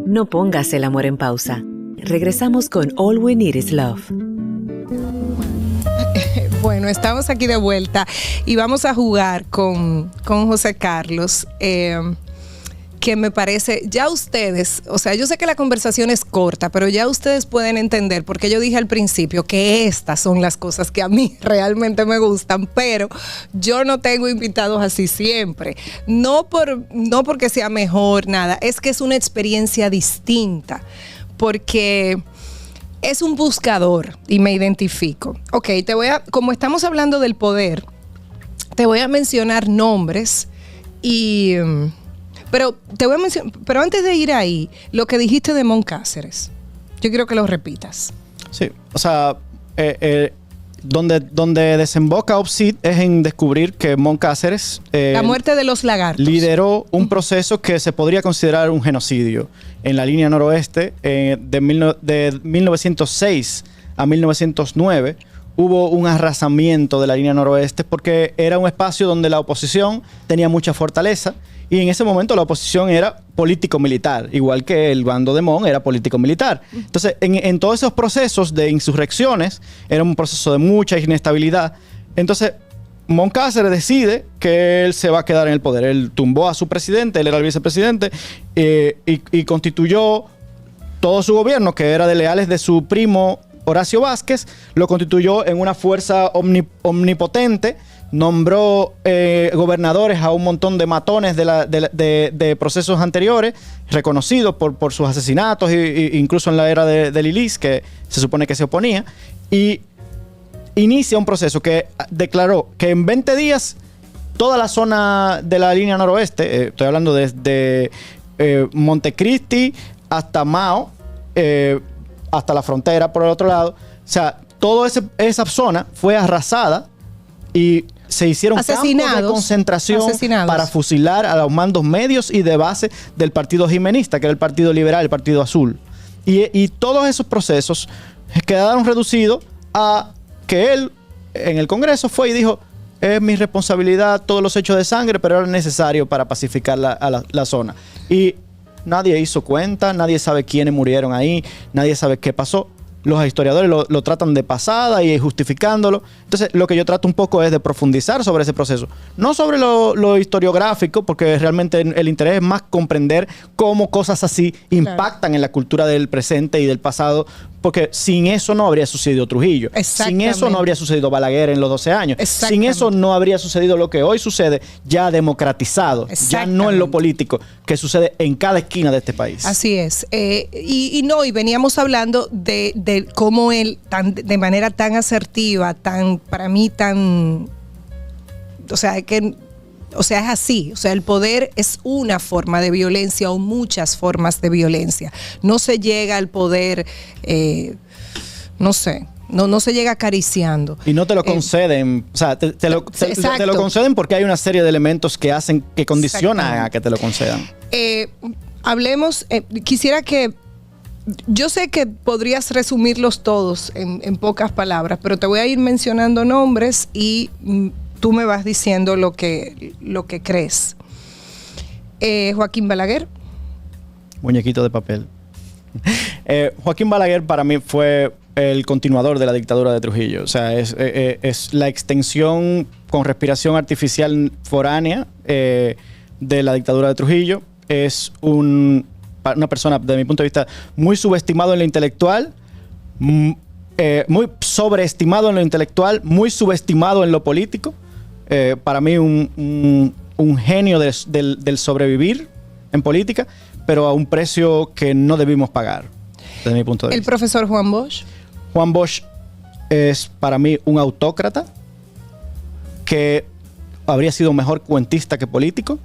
No pongas el amor en pausa. Regresamos con All We Need Is Love. Bueno, estamos aquí de vuelta y vamos a jugar con José Carlos. Que me parece, ya ustedes, o sea, yo sé que la conversación es corta, pero ya ustedes pueden entender, porque yo dije al principio que estas son las cosas que a mí realmente me gustan, pero yo no tengo invitados así siempre. No porque sea mejor, nada, es que es una experiencia distinta, porque es un buscador y me identifico. Ok, como estamos hablando del poder, te voy a mencionar nombres y... Pero te voy a mencionar, pero antes de ir ahí, lo que dijiste de Mon Cáceres, yo quiero que lo repitas. Sí, o sea, donde desemboca OPSID es en descubrir que Mon Cáceres... la muerte de los lagartos. Lideró un proceso que se podría considerar un genocidio en la línea noroeste de 1906 a 1909. Hubo un arrasamiento de la línea noroeste porque era un espacio donde la oposición tenía mucha fortaleza y en ese momento la oposición era político-militar, igual que el bando de Mon era político-militar. Entonces, en todos esos procesos de insurrecciones, era un proceso de mucha inestabilidad. Entonces, Mon Cáceres decide que él se va a quedar en el poder. Él tumbó a su presidente, él era el vicepresidente, y constituyó todo su gobierno, que era de leales de su primo Horacio Vázquez, lo constituyó en una fuerza omnipotente, nombró gobernadores a un montón de matones de procesos anteriores, reconocidos por sus asesinatos, incluso en la era de Lilis, que se supone que se oponía, y inicia un proceso que declaró que en 20 días toda la zona de la línea noroeste, estoy hablando desde Montecristi hasta Mao, hasta la frontera por el otro lado, o sea, toda esa zona fue arrasada y se hicieron campos de concentración para fusilar a los mandos medios y de base del partido jimenista, que era el Partido Liberal, el Partido Azul. Y todos esos procesos quedaron reducidos a que él en el Congreso fue y dijo: es mi responsabilidad todos los hechos de sangre, pero era necesario para pacificar la zona. Y nadie hizo cuenta, nadie sabe quiénes murieron ahí, nadie sabe qué pasó. Los historiadores lo tratan de pasada y justificándolo. Entonces, lo que yo trato un poco es de profundizar sobre ese proceso. No sobre lo historiográfico, porque realmente el interés es más comprender cómo cosas así impactan en la cultura del presente y del pasado, porque sin eso no habría sucedido Trujillo. Sin eso no habría sucedido Balaguer en los 12 años. Sin eso no habría sucedido lo que hoy sucede, ya democratizado, ya no en lo político, que sucede en cada esquina de este país. Así es. Y veníamos hablando de cómo él, de manera tan asertiva, para mí o sea, es así. O sea, el poder es una forma de violencia o muchas formas de violencia. No se llega al poder, no se llega acariciando. Y no te lo conceden. O sea, te lo conceden porque hay una serie de elementos que hacen, que condicionan a que te lo concedan. Hablemos, quisiera que... Yo sé que podrías resumirlos todos en pocas palabras, pero te voy a ir mencionando nombres y tú me vas diciendo lo que crees. Joaquín Balaguer. Muñequito de papel. Joaquín Balaguer para mí fue el continuador de la dictadura de Trujillo. O sea, es la extensión con respiración artificial foránea de la dictadura de Trujillo. Es una persona, desde mi punto de vista, muy subestimado en lo intelectual, muy sobreestimado en lo intelectual, muy subestimado en lo político. Para mí un genio del sobrevivir en política, pero a un precio que no debimos pagar, desde mi punto de vista. ¿El profesor Juan Bosch? Juan Bosch es para mí un autócrata que habría sido mejor cuentista que político,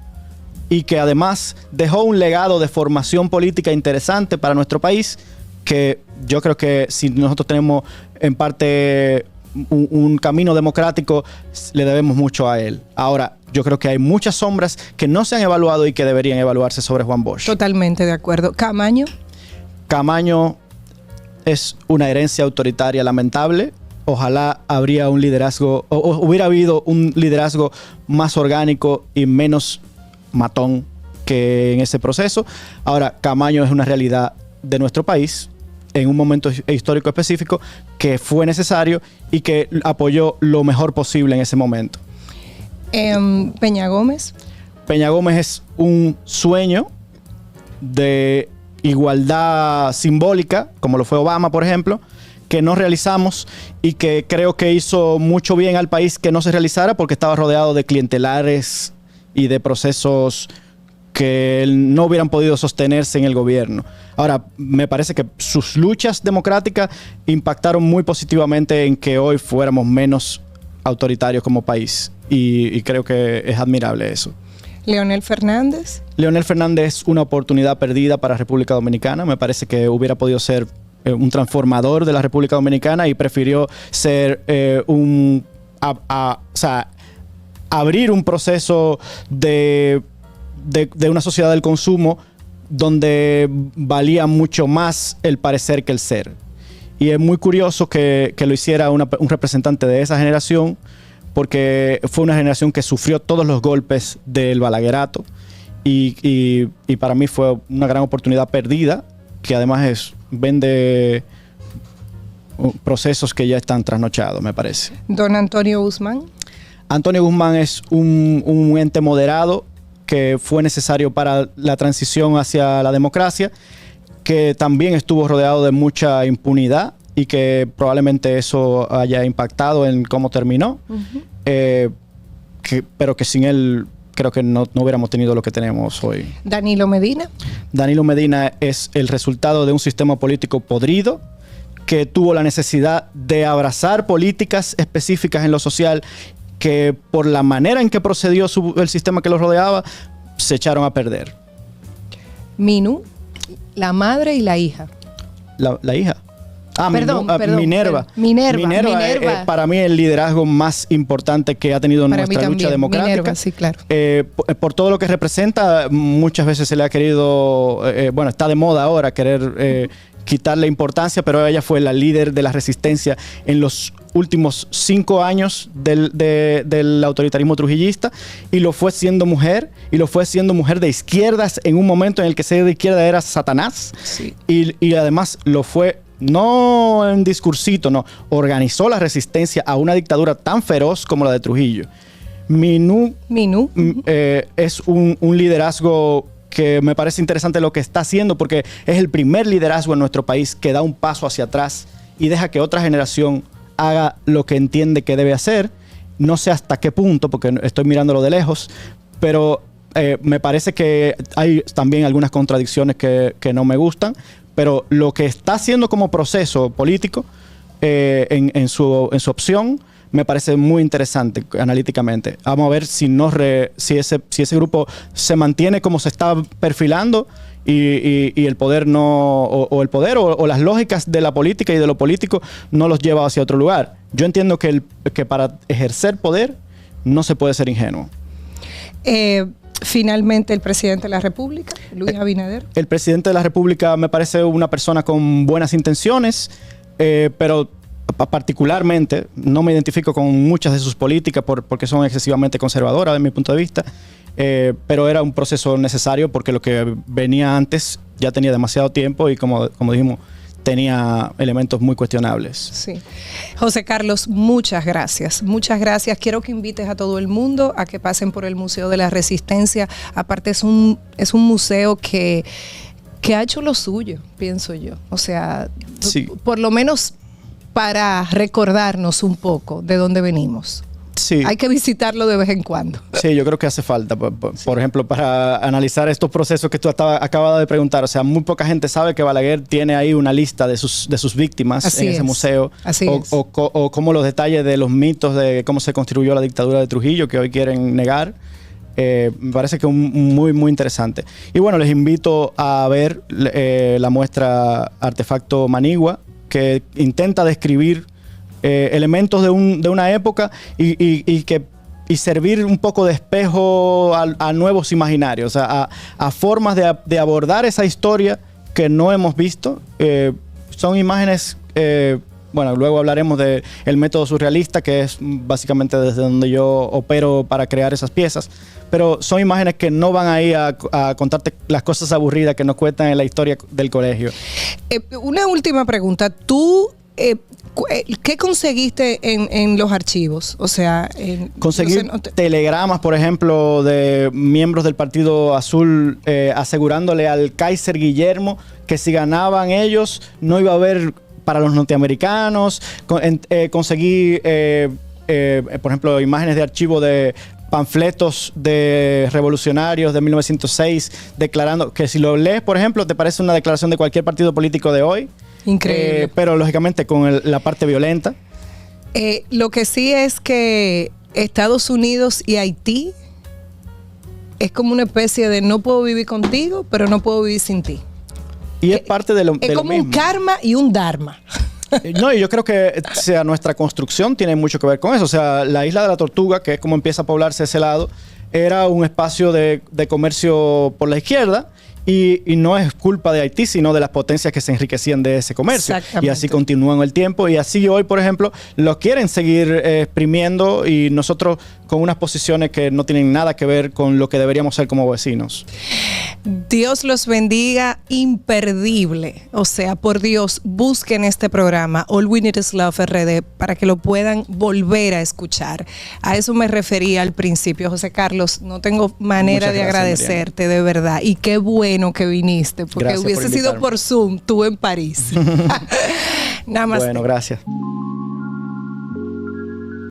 y que además dejó un legado de formación política interesante para nuestro país, que yo creo que si nosotros tenemos en parte un camino democrático, le debemos mucho a él. Ahora, yo creo que hay muchas sombras que no se han evaluado y que deberían evaluarse sobre Juan Bosch. Totalmente de acuerdo. ¿Camaño? Camaño es una herencia autoritaria lamentable. Ojalá habría un liderazgo, o hubiera habido un liderazgo más orgánico y menos matón que en ese proceso. Ahora, Camaño es una realidad de nuestro país en un momento histórico específico que fue necesario y que apoyó lo mejor posible en ese momento. Peña Gómez. Peña Gómez es un sueño de igualdad simbólica, como lo fue Obama, por ejemplo, que no realizamos y que creo que hizo mucho bien al país que no se realizara porque estaba rodeado de clientelares y de procesos que no hubieran podido sostenerse en el gobierno. Ahora, me parece que sus luchas democráticas impactaron muy positivamente en que hoy fuéramos menos autoritarios como país y creo que es admirable eso. Leonel Fernández. Leonel Fernández es una oportunidad perdida para República Dominicana. Me parece que hubiera podido ser un transformador de la República Dominicana y prefirió ser abrir un proceso de una sociedad del consumo donde valía mucho más el parecer que el ser. Y es muy curioso que lo hiciera un representante de esa generación, porque fue una generación que sufrió todos los golpes del balaguerato y para mí fue una gran oportunidad perdida, que además vende procesos que ya están trasnochados, me parece. Don Antonio Guzmán. Antonio Guzmán es un ente moderado que fue necesario para la transición hacia la democracia, que también estuvo rodeado de mucha impunidad y que probablemente eso haya impactado en cómo terminó, pero que sin él creo que no hubiéramos tenido lo que tenemos hoy. Danilo Medina. Danilo Medina es el resultado de un sistema político podrido que tuvo la necesidad de abrazar políticas específicas en lo social que por la manera en que procedió el sistema que los rodeaba, se echaron a perder. Minú, la madre y la hija. La hija. Perdón, Minerva. Minerva. Para mí el liderazgo más importante que ha tenido para nuestra lucha democrática. Minerva, sí, claro. Por todo lo que representa, muchas veces se le ha querido, está de moda ahora querer quitarle importancia, pero ella fue la líder de la resistencia en los últimos 5 años del autoritarismo trujillista, y lo fue siendo mujer, de izquierdas en un momento en el que ser de izquierda era Satanás, sí. y además lo fue no en discursito, no, organizó la resistencia a una dictadura tan feroz como la de Trujillo. Minú. Es un liderazgo que me parece interesante lo que está haciendo, porque es el primer liderazgo en nuestro país que da un paso hacia atrás y deja que otra generación haga lo que entiende que debe hacer. No sé hasta qué punto, porque estoy mirándolo de lejos, pero me parece que hay también algunas contradicciones que no me gustan, pero lo que está haciendo como proceso político en su opción me parece muy interesante analíticamente. Vamos a ver si ese grupo se mantiene como se está perfilando y el poder o las lógicas de la política y de lo político no los lleva hacia otro lugar. Yo entiendo que para ejercer poder no se puede ser ingenuo. Finalmente, el presidente de la República, Luis Abinader. El presidente de la República me parece una persona con buenas intenciones, pero particularmente no me identifico con muchas de sus políticas porque son excesivamente conservadoras desde mi punto de vista, pero era un proceso necesario porque lo que venía antes ya tenía demasiado tiempo y como dijimos, tenía elementos muy cuestionables. Sí. José Carlos, muchas gracias. Muchas gracias. Quiero que invites a todo el mundo a que pasen por el Museo de la Resistencia. Aparte es un museo que ha hecho lo suyo, pienso yo. O sea, sí, por lo menos para recordarnos un poco de dónde venimos. Sí. Hay que visitarlo de vez en cuando. Sí, yo creo que hace falta. Por ejemplo, para analizar estos procesos que tú acabas de preguntar. O sea, muy poca gente sabe que Balaguer tiene ahí una lista de sus víctimas Así en ese museo. Así es. O como los detalles de los mitos de cómo se construyó la dictadura de Trujillo, que hoy quieren negar. Me parece que es muy, muy interesante. Y bueno, les invito a ver la muestra Artefacto Manigua, que intenta describir elementos de una época y servir un poco de espejo a nuevos imaginarios, a formas de abordar esa historia que no hemos visto. Son imágenes Bueno, luego hablaremos del método surrealista, que es básicamente desde donde yo opero para crear esas piezas. Pero son imágenes que no van ahí a contarte las cosas aburridas que nos cuentan en la historia del colegio. Una última pregunta. ¿Tú qué conseguiste en los archivos? O sea, conseguir telegramas, por ejemplo, de miembros del Partido Azul asegurándole al Kaiser Guillermo que si ganaban ellos no iba a haber para los norteamericanos. Conseguí, por ejemplo, imágenes de archivo de panfletos de revolucionarios de 1906 declarando que si lo lees, por ejemplo, te parece una declaración de cualquier partido político de hoy. Increíble. Pero lógicamente con la parte violenta. Lo que sí es que Estados Unidos y Haití es como una especie de no puedo vivir contigo, pero no puedo vivir sin ti. Y es parte de lo mismo. Es como un karma y un dharma. No, y yo creo que nuestra construcción tiene mucho que ver con eso. O sea, la isla de la Tortuga, que es como empieza a poblarse ese lado, era un espacio de comercio por la izquierda. Y no es culpa de Haití, sino de las potencias que se enriquecían de ese comercio. Y así continúa en el tiempo. Y así hoy, por ejemplo, lo quieren seguir exprimiendo y nosotros con unas posiciones que no tienen nada que ver con lo que deberíamos ser como vecinos. Dios los bendiga, imperdible. O sea, por Dios, busquen este programa, All We Need Is Love RD, para que lo puedan volver a escuchar. A eso me refería al principio, José Carlos. No tengo manera de agradecerte, Mariana, de verdad. Y qué bueno que viniste, porque gracias hubiese sido por Zoom, tú en París. Nada más. Bueno, gracias.